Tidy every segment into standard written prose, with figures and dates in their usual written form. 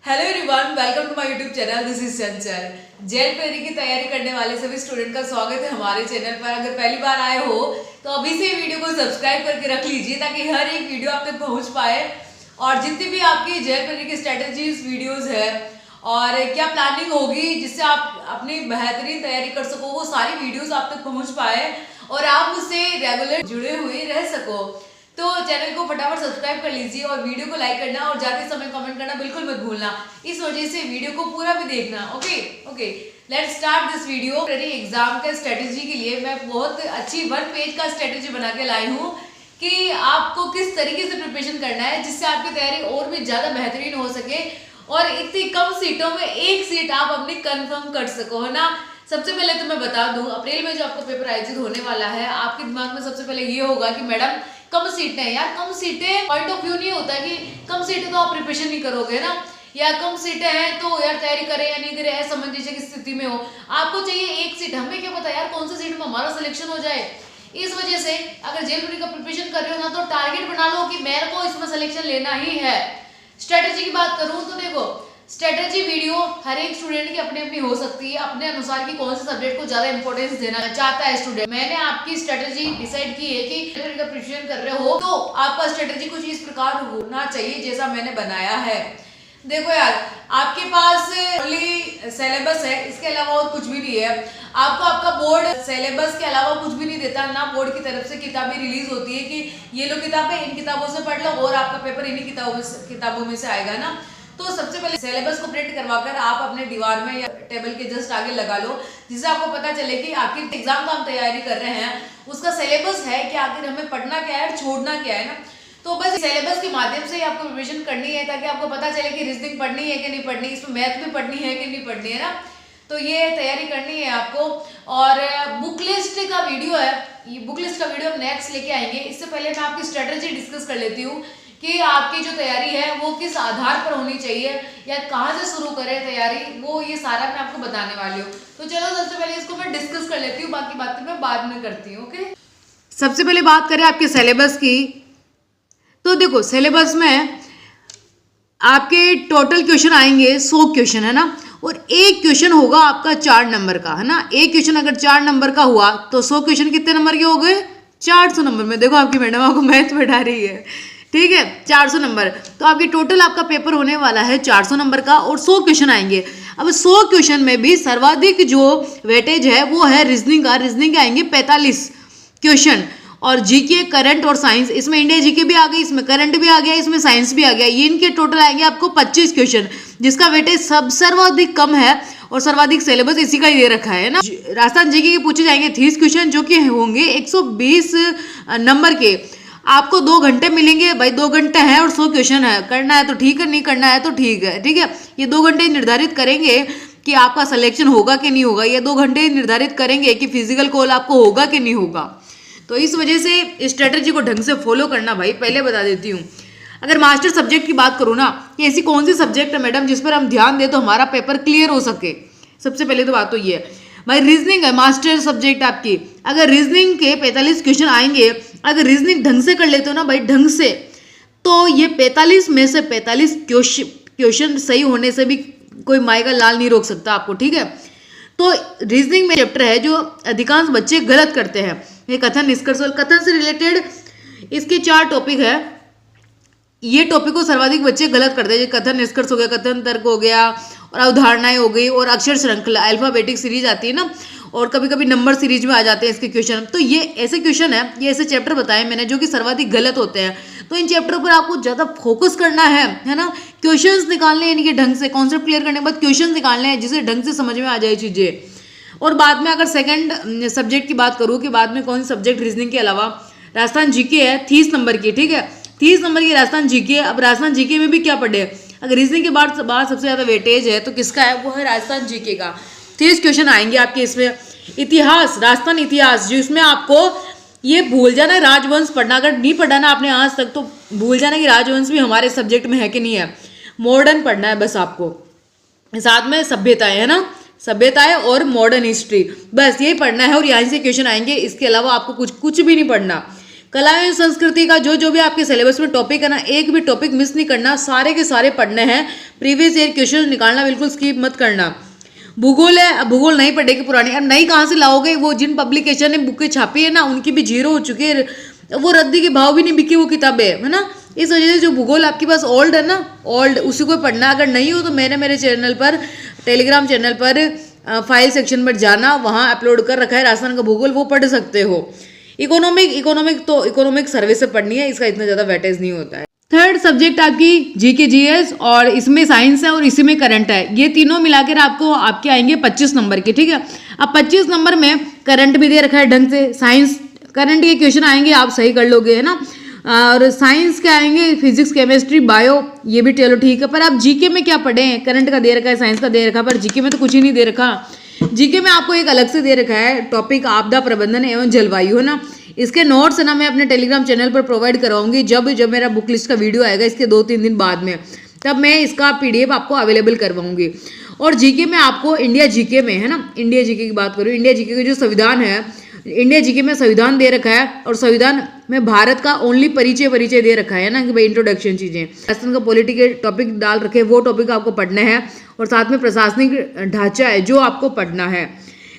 Hello everyone, welcome to my YouTube channel. This is Chanchal. जेल पेरी की तैयारी करने वाले सभी स्टूडेंट का स्वागत है हमारे चैनल पर। अगर पहली बार आए हो तो अभी से वीडियो को सब्सक्राइब करके रख लीजिए ताकि हर एक वीडियो आप तक पहुंच पाए। और जितनी भी आपकी जेल पेरी की स्ट्रेटेजीज वीडियोस है और क्या प्लानिंग होगी जिससे आप अपनी बेहतरीन तैयारी कर सको, वो सारी वीडियोस आप तक पहुँच पाए और आप मुझसे रेगुलर जुड़े हुए रह सको। तो चैनल को फटाफट सब्सक्राइब कर लीजिए और वीडियो को लाइक करना और जाते समय कमेंट करना बिल्कुल मत भूलना। इस वजह से वीडियो को पूरा भी देखना। Okay, let's start this video. Exam के स्ट्रेटेजी के लिए मैं बहुत अच्छी 1 पेज का स्ट्रेटेजी बना के लाई हूँ कि आपको किस तरीके से प्रिपरेशन करना है जिससे आपकी तैयारी और भी ज्यादा बेहतरीन हो सके और इतनी कम सीटों में एक सीट आप अपनी कंफर्म कर सको, है ना। सबसे पहले तो मैं बता दूं, अप्रैल में जो आपका पेपर आयोजित होने वाला है, आपके दिमाग में सबसे पहले ये होगा कि मैडम कम सीटें हैं। यार कम सीटें पॉइंट ऑफ व्यू नहीं होता कि कम सीटें तो आप प्रिपरेशन नहीं करोगे ना, या कम सीटें हैं तो यार तैयारी करें या नहीं करें ऐसा समझ की स्थिति में हो। आपको चाहिए एक सीट। हमें क्या पता यार कौन सी सीट में हमारा सिलेक्शन हो जाए। इस वजह से अगर जेल पेरी का प्रिपरेशन कर रहे हो ना तो टारगेट बना लो कि मेरे को इसमें सिलेक्शन लेना ही है। स्ट्रेटेजी की बात करूं तो देखो, स्ट्रेटेजी वीडियो हर एक स्टूडेंट की अपनी अपनी हो सकती है, अपने अनुसार की कौन से सब्जेक्ट को ज्यादा इंपॉर्टेंस देना चाहता है स्टूडेंट। मैंने आपकी स्ट्रेटेजी डिसाइड की है कि का प्रिपरेशन कर रहे हो तो आपका स्ट्रेटेजी कुछ इस प्रकार होना चाहिए जैसा मैंने बनाया है। देखो यार, आपके पास ओनली सिलेबस है, इसके अलावा और कुछ भी नहीं है। आपको आपका बोर्ड सिलेबस के अलावा कुछ भी नहीं देता ना। बोर्ड की तरफ से किताबें रिलीज होती है कि ये लो किताबें, इन किताबों से पढ़ लो और आपका पेपर इन्हीं किताबों में से आएगा ना। तो सबसे पहले सिलेबस को प्रिंट करवाकर आप अपने दीवार में या टेबल के जस्ट आगे लगा लो, जिससे आपको पता चले कि आखिर एग्जाम का हम तैयारी कर रहे हैं उसका सिलेबस है कि आखिर हमें पढ़ना क्या है, छोड़ना क्या है ना। तो बस सिलेबस के माध्यम से ही आपको प्रिपरेशन करनी है ताकि आपको पता चले कि रीजनिंग पढ़नी है कि नहीं पढ़नी, इसमें मैथ भी पढ़नी है कि नहीं पढ़नी, है ना। तो ये तैयारी करनी है आपको। और बुक लिस्ट का वीडियो है, ये बुक लिस्ट का वीडियो हम नेक्स्ट लेके आएंगे। इससे पहले मैं आपकी स्ट्रेटेजी डिस्कस कर लेती हूँ कि आपकी जो तैयारी है वो किस आधार पर होनी चाहिए या कहाँ से शुरू करें तैयारी, वो ये सारा मैं आपको बताने वाली हूँ। तो चलो सबसे पहले इसको मैं डिस्कस कर लेती हूँ, बाकी बातें मैं बाद में करती हूँ। ओके, सबसे पहले बात करें आपके सिलेबस की। तो देखो, सिलेबस में आपके टोटल क्वेश्चन आएंगे 100 क्वेश्चन, है ना। और एक क्वेश्चन होगा आपका 4 नंबर का, है ना। एक क्वेश्चन अगर 4 नंबर का हुआ तो 100 क्वेश्चन कितने नंबर के हो गए? 400 नंबर में। देखो आपकी मैडम आपको मैथ बैठा रही है, ठीक है, 400 नंबर। तो आपके टोटल आपका पेपर होने वाला है 400 नंबर का और 100 क्वेश्चन आएंगे। अब 100 क्वेश्चन में भी सर्वाधिक जो वेटेज है वो है रीजनिंग का। रीजनिंग के आएंगे 45 क्वेश्चन और जीके, करंट और साइंस। इसमें इंडिया जीके भी आ गई, इसमें करंट भी आ गया, इसमें साइंस भी आ गया। ये इनके टोटल आएंगे आपको 25 क्वेश्चन, जिसका वेटेज सर्वाधिक कम है और सर्वाधिक सिलेबस इसी का ही दे रखा है ना। राजस्थान जीके के पूछे जाएंगे 30 क्वेश्चन जो कि होंगे 120 नंबर के। आपको 2 घंटे मिलेंगे भाई, 2 घंटे हैं और 100 क्वेश्चन है। करना है तो ठीक है, नहीं करना है तो ठीक है, ठीक है। ये 2 घंटे निर्धारित करेंगे कि आपका सिलेक्शन होगा कि नहीं होगा। ये 2 घंटे निर्धारित करेंगे कि फिजिकल कॉल आपको होगा कि नहीं होगा। तो इस वजह से स्ट्रेटेजी को ढंग से फॉलो करना भाई, पहले बता देती हूँ। अगर मास्टर सब्जेक्ट की बात करूँ ना, कि ऐसी कौन सी सब्जेक्ट है मैडम जिस पर हम ध्यान दें तो हमारा पेपर क्लियर हो सके। सबसे पहले तो बात तो ये है भाई, रीजनिंग है मास्टर सब्जेक्ट आपकी। अगर रीजनिंग के 45 क्वेश्चन आएंगे, अगर रीजनिंग ढंग से कर लेते हो ना भाई, ढंग से, तो ये 45 में से 45 क्वेश्चन सही होने से भी कोई माई का लाल नहीं रोक सकता आपको, ठीक है। तो रीजनिंग में चैप्टर है जो अधिकांश बच्चे गलत करते हैं, ये कथन निष्कर्ष। और कथन से रिलेटेड इसके 4 टॉपिक है। ये टॉपिक को सर्वाधिक बच्चे गलत करते हैं। कथन निष्कर्ष हो गया, कथन तर्क हो गया और अवधारणाएं हो गई और अक्षर श्रृंखला, अल्फाबेटिक सीरीज आती है ना, और कभी कभी नंबर सीरीज में आ जाते हैं इसके क्वेश्चन। तो ये ऐसे क्वेश्चन है, ये ऐसे चैप्टर बताए मैंने जो कि सर्वाधिक गलत होते हैं। तो इन चैप्टरों पर आपको ज्यादा फोकस करना है ना। क्वेश्चंस निकालने हैं इनके ढंग से, कॉन्सेप्ट क्लियर करने के बाद क्वेश्चन निकालने हैं जिसे ढंग से समझ में आ जाए चीजें। और बाद में अगर सेकंड सब्जेक्ट की बात करूँ कि बाद में कौन सी सब्जेक्ट रीजनिंग के अलावा, राजस्थान जीके है 30 नंबर की, ठीक है, 30 नंबर की राजस्थान जीके। अब राजस्थान जीके में भी क्या पढ़े, अगर रीजनिंग के बाद सबसे ज्यादा वेटेज है तो किसका है, वो है राजस्थान जीके का। 30 क्वेश्चन आएंगे आपके इसमें। इतिहास, राजस्थान इतिहास, जो इसमें आपको ये भूल जाना है राजवंश पढ़ना, अगर नहीं पढ़ा ना आपने आज तक तो भूल जाना कि राजवंश भी हमारे सब्जेक्ट में है कि नहीं है। मॉडर्न पढ़ना है बस आपको, साथ में सभ्यताएं, है ना, सभ्यताएं और मॉडर्न हिस्ट्री, बस यही पढ़ना है और यहाँ से क्वेश्चन आएंगे। इसके अलावा आपको कुछ भी नहीं पढ़ना। कला एवं संस्कृति का जो भी आपके सिलेबस में टॉपिक है ना, एक भी टॉपिक मिस नहीं करना, सारे के सारे पढ़ने हैं। प्रीवियस ईयर क्वेश्चन निकालना, बिल्कुल स्किप मत करना। भूगोल है, अब भूगोल नहीं पढ़ेगी पुरानी, अब नई कहाँ से लाओगे? वो जिन पब्लिकेशन ने बुकें छापी है ना, उनकी भी जीरो हो चुकी है, वो रद्दी के भाव भी नहीं बिकी वो किताबें, है ना। इस वजह से जो भूगोल आपके पास ओल्ड है ना, ओल्ड उसी को पढ़ना। अगर नहीं हो तो मैंने मेरे चैनल पर, टेलीग्राम चैनल पर फाइल सेक्शन पर जाना, वहाँ अपलोड कर रखा है राजस्थान का भूगोल, वो पढ़ सकते हो। इकोनॉमिक सर्वे से पढ़नी है, इसका इतना ज़्यादा वेटेज नहीं होता है। थर्ड सब्जेक्ट आपकी जीके जीएस, और इसमें साइंस है और इसी में करंट है। ये तीनों मिलाकर आपके आएंगे 25 नंबर के, ठीक है। अब 25 नंबर में करंट भी दे रखा है ढंग से, साइंस करंट के क्वेश्चन आएंगे, आप सही कर लोगे, है ना। और साइंस के आएंगे फिजिक्स, केमिस्ट्री, बायो, ये भी चलो ठीक है। पर आप जीके में क्या पढ़े हैं? करंट का दे रखा है, साइंस का दे रखा है, पर जीके में तो कुछ ही नहीं दे रखा। जीके में आपको एक अलग से दे रखा है टॉपिक, आपदा प्रबंधन एवं जलवायु, है ना। इसके नोट्स है ना, मैं अपने टेलीग्राम चैनल पर प्रोवाइड करवाऊंगी। जब मेरा बुक लिस्ट का वीडियो आएगा इसके 2-3 दिन बाद में, तब मैं इसका PDF आपको अवेलेबल करवाऊंगी। और जीके में आपको इंडिया जीके में, है ना, इंडिया जीके की बात करूँ, इंडिया जीके का जो संविधान है, इंडिया जीके में संविधान दे रखा है, और संविधान में भारत का ओनली परिचय दे रखा है ना, कि भाई इंट्रोडक्शन चीजें, राजस्थान का पॉलिटिकल टॉपिक डाल रखे, वो टॉपिक आपको पढ़ना है। और साथ में प्रशासनिक ढांचा है जो आपको पढ़ना है।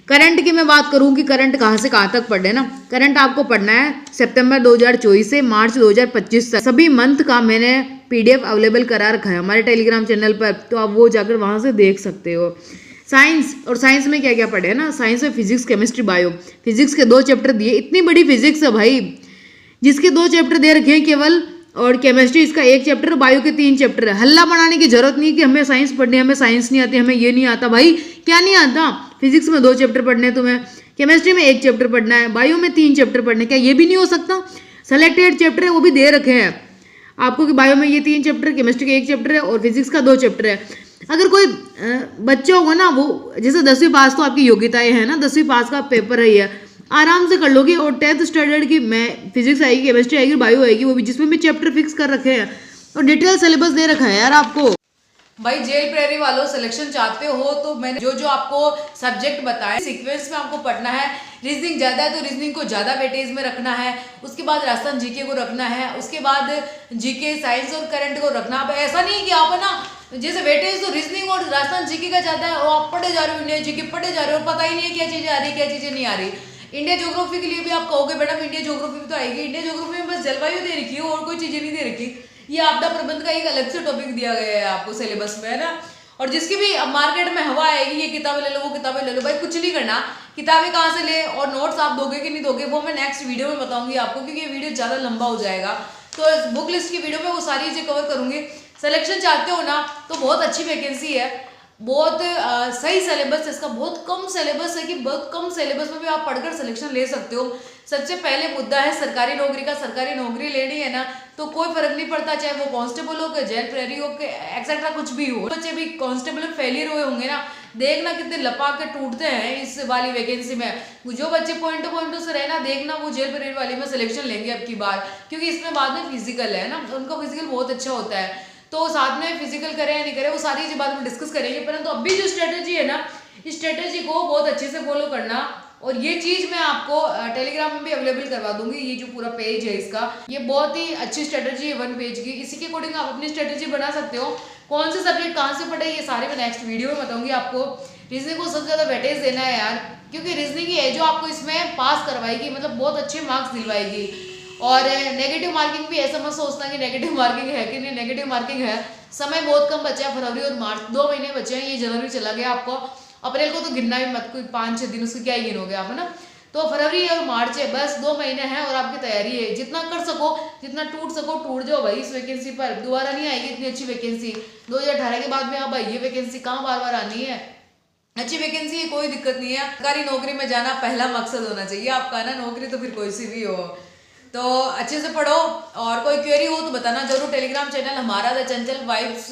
करंट की मैं बात करूं कि करंट कहाँ से कहाँ तक पढ़े ना, करंट आपको पढ़ना है सितंबर 2024 से मार्च 2025 तक। सभी मंथ का मैंने PDF अवेलेबल करा रखा है हमारे टेलीग्राम चैनल पर, तो आप वो जाकर वहां से देख सकते हो। साइंस, और साइंस में क्या क्या पढ़े है ना, साइंस में फिजिक्स, केमिस्ट्री, बायो। फिजिक्स के 2 चैप्टर दिए, इतनी बड़ी फिजिक्स है भाई, जिसके 2 चैप्टर दे रखे हैं केवल, और केमिस्ट्री इसका 1 चैप्टर, बायो के 3 चैप्टर है। हल्ला बनाने की जरूरत नहीं कि हमें साइंस पढ़नी, हमें साइंस नहीं आती, हमें ये नहीं आता। भाई क्या नहीं आता? फिजिक्स में 2 चैप्टर पढ़ने हैं तुम्हें, केमिस्ट्री में 1 चैप्टर पढ़ना है, बायो में 3 चैप्टर पढ़ने, क्या ये भी नहीं हो सकता? सेलेक्टेड चैप्टर है वो भी दे रखे हैं आपको, कि बायो में ये 3 चैप्टर, केमिस्ट्री का 1 चैप्टर है, और फिजिक्स का 2 चैप्टर है। अगर कोई बच्चा होगा ना, वो जैसे 10वीं पास तो आपकी योग्यताएं है ना, 10वीं पास का पेपर है ये, आराम से कर लोगे। और 10th स्टैंडर्ड की मैं फिजिक्स आएगी, केमिस्ट्री आएगी, बायो आएगी, वो भी जिसमें भी चैप्टर फिक्स कर रखे हैं, और डिटेल सिलेबस दे रखा है यार आपको। भाई जेल प्रेरी वालों, सिलेक्शन चाहते हो तो मैंने जो आपको सब्जेक्ट बताए सीक्वेंस में आपको पढ़ना है। रीजनिंग ज्यादा है तो रीजनिंग को ज्यादा वेटेज में रखना है, उसके बाद राजस्थान जीके को रखना है, उसके बाद जीके, साइंस और करंट को रखना। अब ऐसा नहीं कि आप है ना, जैसे वेटेज तो रीजनिंग और राजस्थान जीके का ज्यादा है, और आप पढ़े जा रहे हो इंडिया जीके, पढ़े जा रहे हो, पता ही नहीं है क्या चीजें आ रही क्या चीजें नहीं आ रही। इंडिया ज्योग्राफी के लिए भी आप कहोगे मैडम इंडिया ज्योग्राफी भी तो आएगी, इंडिया ज्योग्राफी में बस जलवायु दे रखी है और कोई चीजें नहीं दे रखी। ये आपदा प्रबंध का एक अलग से टॉपिक दिया गया है आपको सिलेबस में, है ना। और जिसकी भी अब मार्केट में हवा आएगी, ये किताबें ले लो, वो किताबें ले लो, भाई कुछ नहीं करना, किताबें कहाँ से ले और नोट्स आप दोगे कि नहीं दोगे, वो मैं नेक्स्ट वीडियो में बताऊंगी आपको, क्योंकि ये वीडियो ज्यादा लंबा हो जाएगा। तो बुक लिस्ट की वीडियो में वो सारी चीजें कवर करूंगी। सिलेक्शन चाहते हो ना, तो बहुत अच्छी वैकेंसी है, बहुत सही सिलेबस है इसका, बहुत कम सिलेबस है कि बहुत कम सिलेबस में भी आप पढ़कर सिलेक्शन ले सकते हो। सबसे पहले मुद्दा है सरकारी नौकरी का। सरकारी नौकरी लेनी है ना, तो कोई फर्क नहीं पड़ता, चाहे वो कांस्टेबल हो के, जेल प्रेरी हो के, एक्सेट्रा कुछ भी हो। बच्चे भी कांस्टेबल में फेलियर हुए होंगे ना, देखना कितने लपा के टूटते हैं इस वाली वैकेंसी में। जो बच्चे पॉइंटों से रहना, देखना वो जेल प्रेरी वाली में सिलेक्शन लेंगे अब की बार, क्योंकि इसमें बाद में फिजिकल है ना, उनका फिजिकल बहुत अच्छा होता है। तो साथ में फिजिकल करें या नहीं करें वो सारी चीज़ बाद में डिस्कस करेंगे, परंतु अभी जो स्ट्रेटेजी है ना, इस स्ट्रेटेजी को बहुत अच्छे से फॉलो करना। और ये चीज़ मैं आपको टेलीग्राम में भी अवेलेबल करवा दूंगी। ये जो पूरा पेज है इसका, ये बहुत ही अच्छी स्ट्रेटेजी है 1 पेज की। इसी के अकॉर्डिंग आप अपनी स्ट्रेटेजी बना सकते हो। कौन से सब्जेक्ट कहाँ से पढ़े, ये सारे मैं नेक्स्ट वीडियो में बताऊंगी आपको। रीजनिंग को सबसे ज़्यादा वेटेज देना है यार, क्योंकि रीजनिंग ही है जो आपको इसमें पास करवाएगी, मतलब बहुत अच्छे मार्क्स दिलवाएगी। और नेगेटिव मार्किंग भी ऐसा मत सोचना कि नेगेटिव मार्किंग है कि नहीं, नेगेटिव मार्किंग है। समय बहुत कम बचा है, फरवरी और मार्च 2 महीने बचे हैं, ये जनवरी चला गया, आपको अप्रैल को तो गिनना भी मत, कोई 5-6 दिन उसके क्या ही गिनोगे आप, है ना। तो फरवरी और मार्च है, बस 2 महीने हैं और आपकी तैयारी है। जितना कर सको, जितना टूट सको टूट जाओ भाई इस वैकेंसी पर। दोबारा नहीं आएगी इतनी अच्छी वैकेंसी। 2018 के बाद में अब ये वैकेंसी कहाँ बार बार आनी है। अच्छी वैकेंसी है, कोई दिक्कत नहीं है। सरकारी नौकरी में जाना पहला मकसद होना चाहिए आपका ना, नौकरी तो फिर कोई सी भी हो। तो अच्छे से पढ़ो, और कोई क्वेरी हो तो बताना जरूर। टेलीग्राम चैनल हमारा द चंचल वाइब्स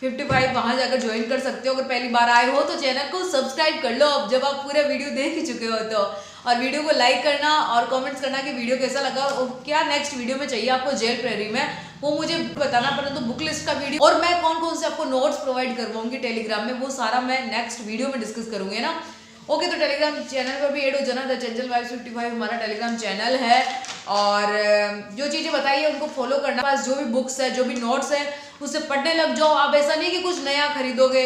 55 वहां जाकर ज्वाइन कर सकते हो। अगर पहली बार आए हो तो चैनल को सब्सक्राइब कर लो, अब जब आप पूरा वीडियो देख ही चुके हो तो। और वीडियो को लाइक करना और कमेंट्स करना कि वीडियो कैसा लगा और क्या नेक्स्ट वीडियो में चाहिए आपको जेल प्रेरी में, वो मुझे बताना। परंतु बुक लिस्ट का वीडियो और मैं कौन कौन से आपको नोट्स प्रोवाइड करवाऊंगी टेलीग्राम में, वो सारा मैं नेक्स्ट वीडियो में डिस्कस करूंगी ना। ओके, तो टेलीग्राम चैनल पर भी ऐड हो जाना, द चंचल वाइब्स 55 हमारा टेलीग्राम चैनल है। और जो चीज़ें बताई है उनको फॉलो करना। पास जो भी बुक्स है, जो भी नोट्स है, उसे पढ़ने लग जाओ। आप ऐसा नहीं कि कुछ नया खरीदोगे,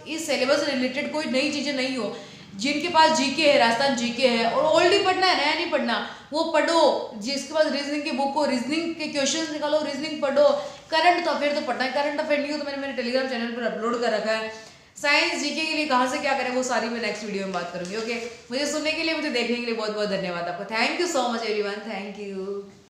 इस सिलेबस से रिलेटेड कोई नई चीज़ें नहीं हो। जिनके पास जीके है, राजस्थान जीके है, और ओल्ड ही पढ़ना है, नया नहीं पढ़ना, वो पढ़ो। जिसके पास रीजनिंग की बुक हो, रीजनिंग के क्वेश्चंस निकालो, रीजनिंग पढ़ो। करंट अफेयर तो पढ़ना है, करंट अफेयर नहीं हो तो मैंने मेरे टेलीग्राम चैनल पर अपलोड कर रखा है। साइंस जीके के लिए कहाँ से क्या करें वो सारी मैं नेक्स्ट वीडियो में बात करूंगी। ओके, मुझे सुनने के लिए, मुझे देखने के लिए बहुत बहुत धन्यवाद आपका। Thank you so much everyone, thank you.